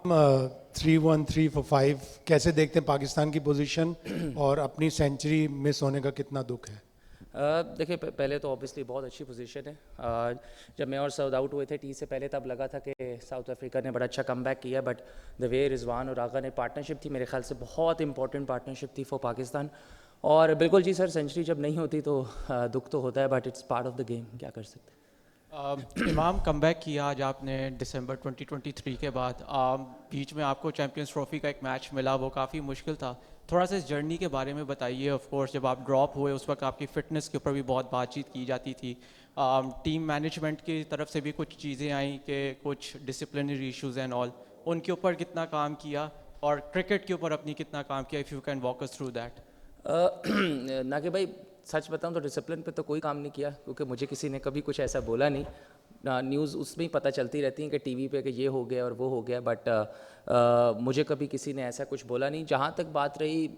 3-1-3 for 5 कैसे देखते हैं पाकिस्तान की पोजीशन और अपनी सेंचुरी मिस होने का कितना दुख है? देखिए पहले तो ऑब्वियसली बहुत अच्छी पोजीशन है. जब मैं और साउथ आउट हुए थे टी से पहले तब लगा था कि साउथ अफ्रीका ने बड़ा अच्छा कमबैक किया, बट द वे रिजवान और आगा ने पार्टनरशिप थी, मेरे ख्याल से बहुत इंपॉर्टेंट पार्टनरशिप थी फॉर पाकिस्तान. और बिल्कुल जी सर, सेंचुरी जब नहीं होती तो दुख तो होता है, but it's part of the game, क्या कर सकते हैं. इमाम कमबैक किया आज आपने दिसंबर 2023 के बाद. बीच में आपको चैम्पियंस ट्रॉफी का एक मैच मिला, वो काफ़ी मुश्किल था. थोड़ा सा इस जर्नी के बारे में बताइए. ऑफ कोर्स जब आप ड्रॉप हुए उस वक्त आपकी फ़िटनेस के ऊपर भी बहुत बातचीत की जाती थी. टीम मैनेजमेंट की तरफ से भी कुछ चीज़ें आई कि कुछ डिसिप्लिनरी इश्यूज़ एंड ऑल, उनके ऊपर कितना काम किया और क्रिकेट के ऊपर अपनी कितना काम किया, if you can walk us through that. ना कि भाई सच बताऊं तो डिसिप्लिन पे तो कोई काम नहीं किया, क्योंकि मुझे किसी ने कभी कुछ ऐसा बोला नहीं. न्यूज़ उसमें ही पता चलती रहती है कि टीवी पे कि ये हो गया और वो हो गया, बट मुझे कभी किसी ने ऐसा कुछ बोला नहीं. जहाँ तक बात रही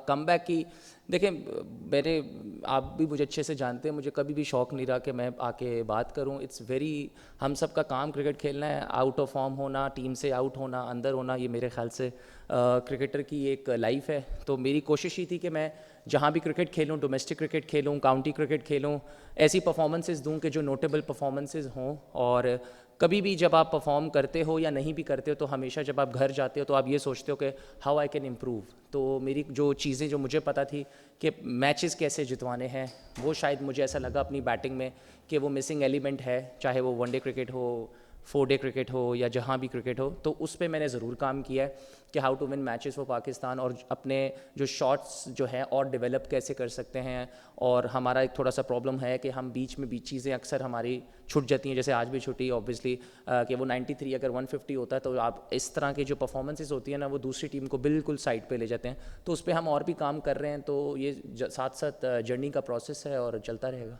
कमबैक की, देखें मेरे, आप भी मुझे अच्छे से जानते हैं, मुझे कभी भी शौक़ नहीं रहा कि मैं आके बात करूं. इट्स वेरी, हम सब का काम क्रिकेट खेलना है. आउट ऑफ फॉर्म होना, टीम से आउट होना, अंदर होना, ये मेरे ख्याल से क्रिकेटर की एक लाइफ है. तो मेरी कोशिश ही थी कि मैं जहाँ भी क्रिकेट खेलूँ, डोमेस्टिक क्रिकेट खेलूँ, काउंटी क्रिकेट खेलूँ, ऐसी परफॉर्मेंसेस दूँ कि जो नोटेबल परफॉर्मेंसेस हों. और कभी भी जब आप परफॉर्म करते हो या नहीं भी करते हो, तो हमेशा जब आप घर जाते हो तो आप ये सोचते हो कि हाउ आई कैन इम्प्रूव. तो मेरी जो चीज़ें जो मुझे पता थी कि मैचेस कैसे जितवाने हैं, वो शायद मुझे ऐसा लगा अपनी बैटिंग में कि वो मिसिंग एलिमेंट है, चाहे वो वनडे क्रिकेट हो, 4 डे क्रिकेट हो या जहाँ भी क्रिकेट हो. तो उस पर मैंने ज़रूर काम किया है कि how to win matches for Pakistan, और अपने जो शॉट्स जो हैं और डेवलप कैसे कर सकते हैं. और हमारा एक थोड़ा सा प्रॉब्लम है कि हम बीच में चीज़ें अक्सर हमारी छूट जाती हैं, जैसे आज भी छुट्टी ऑब्वियसली कि वो 93 अगर 150 होता है तो आप इस तरह की जो परफॉर्मेंसेस होती है ना, वो दूसरी टीम को बिल्कुल साइड पे ले जाते हैं. तो उस पर हम और भी काम कर रहे हैं. तो ये साथ साथ जर्नी का प्रोसेस है और चलता रहेगा.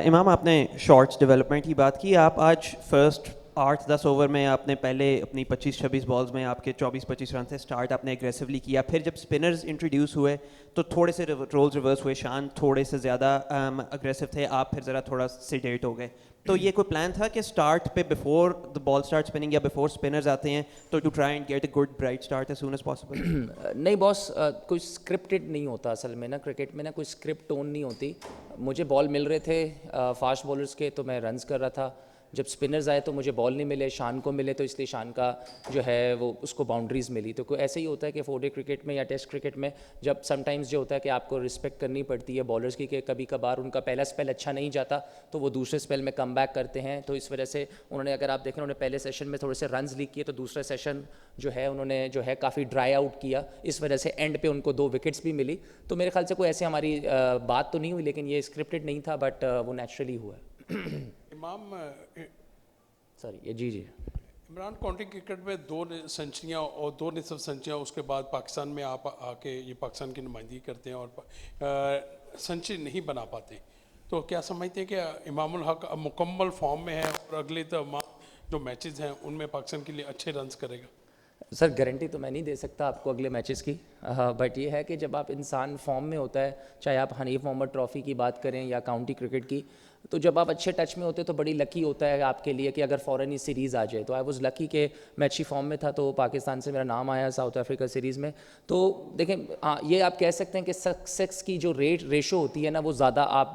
इमाम, आपने शॉट्स डेवलपमेंट की बात की. आप आज फर्स्ट 8-10 ओवर में आपने पहले अपनी 25-26 बॉल्स में आपके 24-25 रन से स्टार्ट आपने एग्रेसिवली किया. फिर जब स्पिनर्स इंट्रोड्यूस हुए तो थोड़े से रोल्स रिवर्स हुए. शान थोड़े से ज़्यादा अग्रेसिव थे, आप फिर ज़रा थोड़ा सेडेट हो गए. तो ये कोई प्लान था कि स्टार्ट पे before the ball start spinning या बिफोर स्पिनर्स आते हैं तो to try and get a good bright start as soon as possible? नहीं बॉस, कोई स्क्रिप्टेड नहीं होता असल में ना. क्रिकेट में ना कोई स्क्रिप्ट टोन नहीं होती. मुझे बॉल मिल रहे थे फास्ट बॉलर्स के, तो मैं रन्स कर रहा था. जब स्पिनर्स आए तो मुझे बॉल नहीं मिले, शान को मिले, तो इसलिए शान का जो है वो उसको बाउंड्रीज़ मिली. तो कोई ऐसे ही होता है कि 4 डे क्रिकेट में या टेस्ट क्रिकेट में जब समटाइम्स जो होता है कि आपको रिस्पेक्ट करनी पड़ती है बॉलर्स की, कि कभी कभार उनका पहला स्पेल अच्छा नहीं जाता तो वो दूसरे स्पेल में कम बैक करते हैं. तो इस वजह से उन्होंने, अगर आप देखें, उन्होंने पहले सेशन में थोड़े से रन्स लीक किए, तो दूसरा सेशन जो है उन्होंने जो है काफ़ी ड्राई आउट किया. इस वजह से एंड पे उनको 2 विकेट्स भी मिली. तो मेरे ख्याल से कोई ऐसे हमारी बात तो नहीं हुई, लेकिन ये स्क्रिप्टेड नहीं था, बट वो नेचुरली हुआ. इमाम, सॉरी ये जी. इमरान, काउंटी क्रिकेट में 2 सेंचुरियाँ और 2 निसफ सेंचुरियाँ, उसके बाद पाकिस्तान में आप आके ये पाकिस्तान की नुमाइंदगी करते हैं और सेंचुरी नहीं बना पाते, तो क्या समझते हैं कि इमामुल हक अब मुकम्मल फॉर्म में है और अगले जो मैचेस हैं उनमें पाकिस्तान के लिए अच्छे रन्स करेगा? सर गारंटी तो मैं नहीं दे सकता आपको अगले मैचेस की, बट ये है कि जब आप इंसान फॉर्म में होता है, चाहे आप हनीफ मोहम्मद ट्रॉफ़ी की बात करें या काउंटी क्रिकेट की, तो जब आप अच्छे टच में होते तो बड़ी लकी होता है आपके लिए कि अगर फ़ौरन ही सीरीज़ आ जाए. तो आई वाज लकी कि मैं अच्छी फॉर्म में था, तो पाकिस्तान से मेरा नाम आया साउथ अफ्रीका सीरीज़ में. तो देखें, ये आप कह सकते हैं कि सक्सेस की जो रेशो होती है ना, वो ज़्यादा आप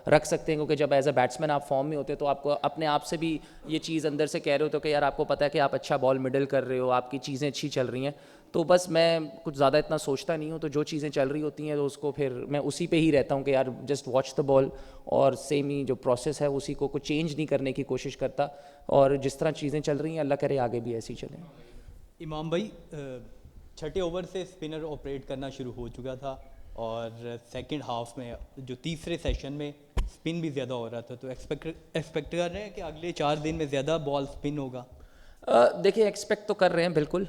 रख सकते हैं, क्योंकि जब एज अ बैट्समैन आप फॉर्म में होते हैं तो आपको अपने आप से भी ये चीज़ अंदर से कह रहे हो तो कि यार आपको पता है कि आप अच्छा बॉल मिडल कर रहे हो, आपकी चीज़ें अच्छी चल रही हैं. तो बस मैं कुछ ज़्यादा इतना सोचता नहीं हूँ. तो जो चीज़ें चल रही होती हैं तो उसको फिर मैं उसी पे ही रहता हूँ कि यार जस्ट वॉच द बॉल, और सेम ही जो प्रोसेस है उसी को कुछ चेंज नहीं करने की कोशिश करता. और जिस तरह चीज़ें चल रही हैं, अल्लाह करे आगे भी ऐसी चलें. इमाम भाई, 6ठे ओवर से स्पिनर ऑपरेट करना शुरू हो चुका था और सेकंड हाफ में जो तीसरे सेशन में स्पिन भी ज़्यादा हो रहा था, तो एक्सपेक्ट कर रहे हैं कि अगले 4 दिन में ज़्यादा बॉल स्पिन होगा? देखिए एक्सपेक्ट तो कर रहे हैं बिल्कुल,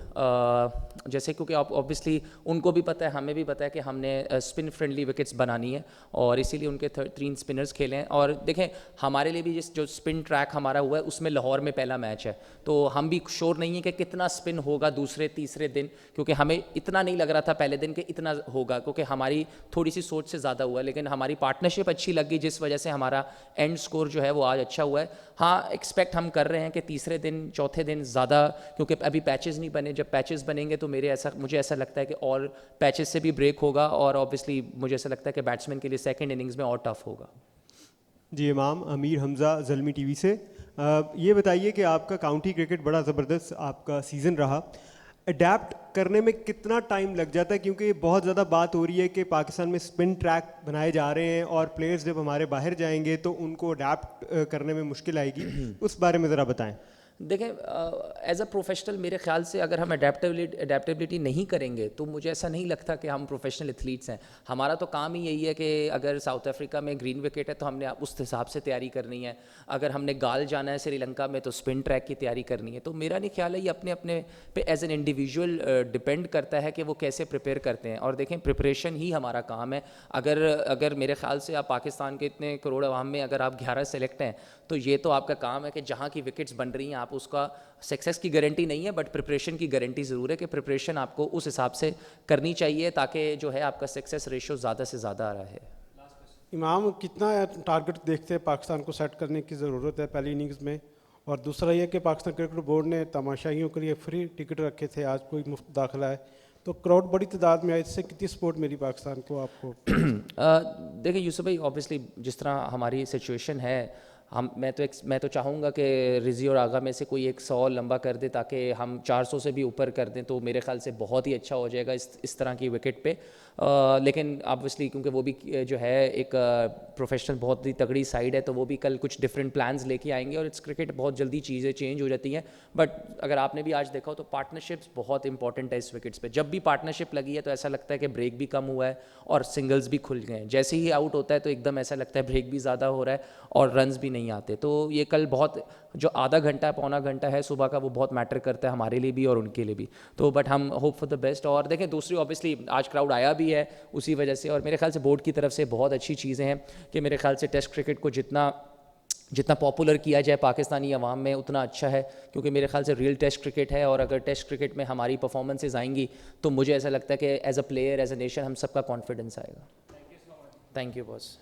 जैसे क्योंकि ऑब्वियसली उनको भी पता है, हमें भी पता है कि हमने स्पिन फ्रेंडली विकेट्स बनानी है, और इसीलिए उनके 3 स्पिनर्स खेले हैं. और देखें हमारे लिए भी जो स्पिन ट्रैक हमारा हुआ है उसमें लाहौर में पहला मैच है, तो हम भी श्योर नहीं है कि कितना स्पिन होगा दूसरे तीसरे दिन, क्योंकि हमें इतना नहीं लग रहा था पहले दिन कि इतना होगा, क्योंकि हमारी थोड़ी सी सोच से ज़्यादा हुआ. लेकिन हमारी पार्टनरशिप अच्छी लग गई, जिस वजह से हमारा एंड स्कोर जो है वो आज अच्छा हुआ है. हाँ, एक्सपेक्ट हम कर रहे हैं कि तीसरे दिन चौथे दिन لیکن زیادہ کیونکہ ابھی پیچز نہیں بنے, جب پیچز بنیں گے تو مجھے ایسا لگتا ہے کہ اور پیچز سے بھی بریک ہوگا, اور آبویسلی مجھے ایسا لگتا ہے کہ بیٹسمین کے لیے سیکنڈ اننگز میں اور ٹف ہوگا. جی امام, امیر حمزہ زلمی ٹی وی سے. یہ بتائیے کہ آپ کا کاؤنٹی کرکٹ بڑا زبردست آپ کا سیزن رہا, اڈیپٹ کرنے میں کتنا ٹائم لگ جاتا ہے, کیونکہ بہت زیادہ بات ہو رہی ہے کہ پاکستان میں اسپن ٹریک بنائے جا رہے ہیں اور پلیئرز جب ہمارے باہر جائیں گے تو ان کو اڈیپٹ کرنے میں مشکل آئے گی, اس بارے میں ذرا بتائیں. دیکھیں ایز اے پروفیشنل میرے خیال سے اگر ہم اڈیپٹیبلٹی نہیں کریں گے تو مجھے ایسا نہیں لگتا کہ ہم پروفیشنل ایتھلیٹس ہیں. ہمارا تو کام ہی یہی ہے کہ اگر ساؤتھ افریقہ میں گرین وکٹ ہے تو ہم نے اس حساب سے تیاری کرنی ہے, اگر ہم نے گال جانا ہے سری لنکا میں تو اسپن ٹریک کی تیاری کرنی ہے. تو میرا نہیں خیال ہے, یہ اپنے اپنے پہ ایز این انڈیویجول ڈپینڈ کرتا ہے کہ وہ کیسے پریپیئر کرتے ہیں. اور دیکھیں پریپریشن ہی ہمارا کام ہے. اگر میرے خیال سے آپ پاکستان کے اتنے کروڑ عوام میں اگر آپ 11 سلیکٹ ہیں تو یہ تو آپ کا کام ہے کہ جہاں کی وکٹس بن رہی ہیں آپ اس کا سکسیس کی گارنٹی نہیں ہے بٹ پریپریشن کی گارنٹی ضرور ہے, کہ پریپریشن آپ کو اس حساب سے کرنی چاہیے تاکہ جو ہے آپ کا سکسیس ریشو زیادہ سے زیادہ آ رہا ہے. امام, کتنا ٹارگٹ دیکھتے ہیں پاکستان کو سیٹ کرنے کی ضرورت ہے پہلی اننگز میں؟ اور دوسرا یہ کہ پاکستان کرکٹ بورڈ نے تماشائیوں کے لیے فری ٹکٹ رکھے تھے, آج کوئی مفت داخلہ ہے, تو کراؤڈ بڑی تعداد میں آئی, اس سے کتنی سپورٹ ملی پاکستان کو آپ کو؟ دیکھیں یوسف بھائی, آبویسلی جس طرح ہماری سچویشن ہے میں تو چاہوں گا کہ رضی اور آغا میں سے کوئی ایک 100 لمبا کر دے تاکہ ہم 400 سے بھی اوپر کر دیں, تو میرے خیال سے بہت ہی اچھا ہو جائے گا اس طرح کی وکٹ پہ. لیکن آبویسلی کیونکہ وہ بھی جو ہے ایک پروفیشنل بہت ہی تگڑی سائڈ ہے, تو وہ بھی کل کچھ ڈفرینٹ پلانز لے کے آئیں گے, اور اٹس کرکٹ بہت جلدی چیزیں چینج ہو جاتی ہیں. بٹ اگر آپ نے بھی آج دیکھا ہو تو پارٹنرشپس بہت امپورٹنٹ ہے اس وکٹس پہ. جب بھی پارٹنرشپ لگی ہے تو ایسا لگتا ہے کہ بریک بھی کم ہوا ہے اور سنگلز بھی کھل گئے ہیں. جیسے ہی آؤٹ ہوتا ہے تو ایک دم ایسا لگتا ہے بریک بھی زیادہ ہو رہا ہے اور رنز بھی نہیں آتے. تو یہ کل بہت جو آدھا گھنٹہ پونا گھنٹہ ہے صبح کا, وہ بہت میٹر کرتا ہے ہمارے لیے بھی اور ان کے لیے بھی. تو بٹ ہم ہوپ فار دا بیسٹ. اور دیکھیں دوسری آبویسلی آج کراؤڈ آیا بھی ہے اسی وجہ سے, اور میرے خیال سے بورڈ کی طرف سے بہت اچھی چیزیں ہیں کہ میرے خیال سے ٹیسٹ کرکٹ کو جتنا پاپولر کیا جائے پاکستانی عوام میں اتنا اچھا ہے, کیونکہ میرے خیال سے ریئل ٹیسٹ کرکٹ ہے. اور اگر ٹیسٹ کرکٹ میں ہماری پرفارمنسز آئیں گی تو مجھے ایسا لگتا ہے کہ as a player as a nation ہم سب کا کانفیڈنس آئے گا. Thank you boss.